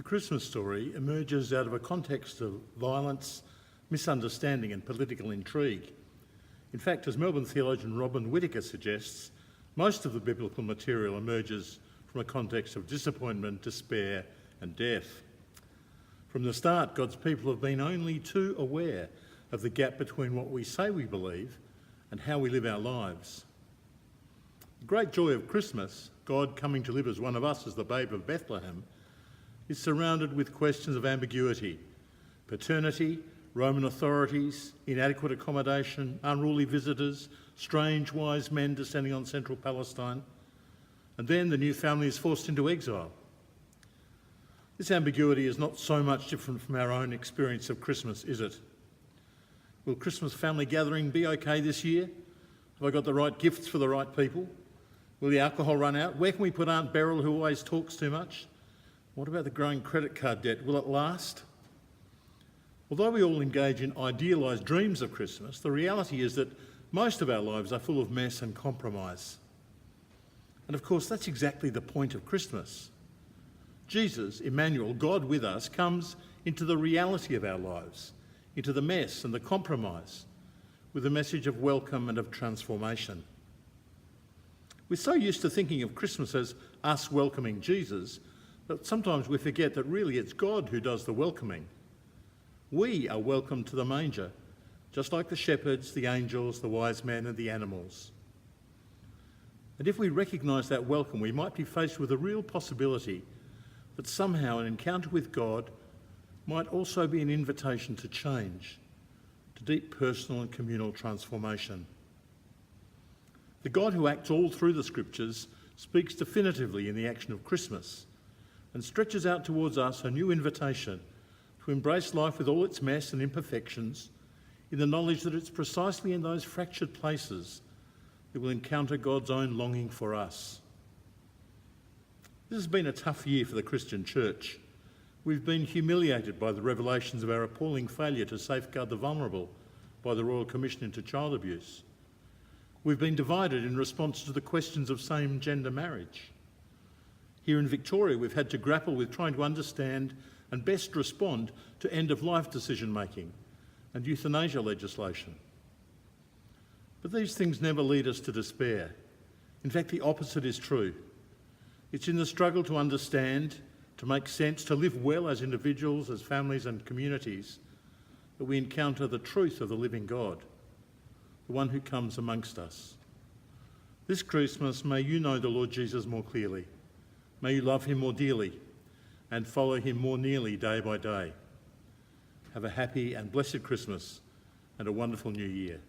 Christmas story emerges out of a context of violence, misunderstanding and political intrigue. In fact, as Melbourne theologian Robin Whittaker suggests, most of the biblical material emerges from a context of disappointment, despair and death. From the start, God's people have been only too aware of the gap between what we say we believe and how we live our lives. The great joy of Christmas, God coming to live as one of us as the babe of Bethlehem, is surrounded with questions of ambiguity, paternity, Roman authorities, inadequate accommodation, unruly visitors, strange wise men descending on central Palestine, and then the new family is forced into exile. This ambiguity is not so much different from our own experience of Christmas, is it? Will Christmas family gathering be okay this year? Have I got the right gifts for the right people? Will the alcohol run out? Where can we put Aunt Beryl, who always talks too much? What about the growing credit card debt? Will it last? Although we all engage in idealised dreams of Christmas, the reality is that most of our lives are full of mess and compromise. And of course, that's exactly the point of Christmas. Jesus, Emmanuel, God with us, comes into the reality of our lives, into the mess and the compromise, with a message of welcome and of transformation. We're so used to thinking of Christmas as us welcoming Jesus that sometimes we forget that really it's God who does the welcoming. We are welcome to the manger, just like the shepherds, the angels, the wise men and the animals. And if we recognise that welcome, we might be faced with a real possibility that somehow an encounter with God might also be an invitation to change, to deep personal and communal transformation. The God who acts all through the Scriptures speaks definitively in the action of Christmas and stretches out towards us a new invitation to embrace life with all its mess and imperfections, in the knowledge that it's precisely in those fractured places that we'll encounter God's own longing for us. This has been a tough year for the Christian Church. We've been humiliated by the revelations of our appalling failure to safeguard the vulnerable by the Royal Commission into Child Abuse. We've been divided in response to the questions of same-gender marriage. Here in Victoria, we've had to grapple with trying to understand and best respond to end-of-life decision-making and euthanasia legislation. But these things never lead us to despair. In fact, the opposite is true. It's in the struggle to understand, to make sense, to live well as individuals, as families and communities, that we encounter the truth of the living God, the one who comes amongst us. This Christmas, may you know the Lord Jesus more clearly. May you love him more dearly and follow him more nearly day by day. Have a happy and blessed Christmas and a wonderful new year.